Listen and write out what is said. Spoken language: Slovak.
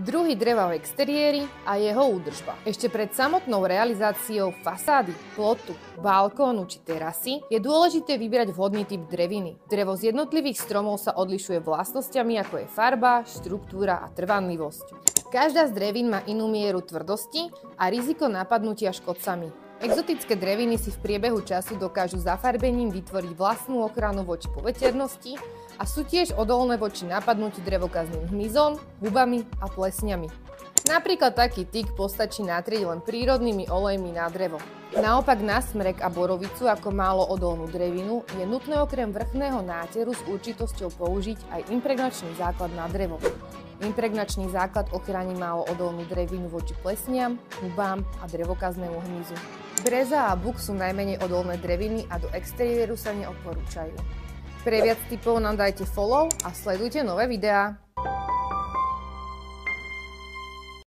druhy dreva v exteriéri a jeho údržba. Ešte pred samotnou realizáciou fasády, plotu, balkónu či terasy je dôležité vybrať vhodný typ dreviny. Drevo z jednotlivých stromov sa odlišuje vlastnosťami ako je farba, štruktúra a trvanlivosť. Každá z drevín má inú mieru tvrdosti a riziko napadnutia škodcami. Exotické dreviny si v priebehu času dokážu zafarbením vytvoriť vlastnú ochranu voči poveternosti a sú tiež odolné voči napadnutiu drevokazným hmyzom, hubami a plesňami. Napríklad taký tik postačí natrieť len prírodnými olejmi na drevo. Naopak na smrek a borovicu ako málo odolnú drevinu je nutné okrem vrchného náteru s určitosťou použiť aj impregnačný základ na drevo. Impregnačný základ ochráni málo odolnú drevinu voči plesniam, hubám a drevokaznému hmyzu. Breza a buk sú najmenej odolné dreviny a do exteriéru sa neodporúčajú. Pre viac tipov nám dajte follow a sledujte nové videá.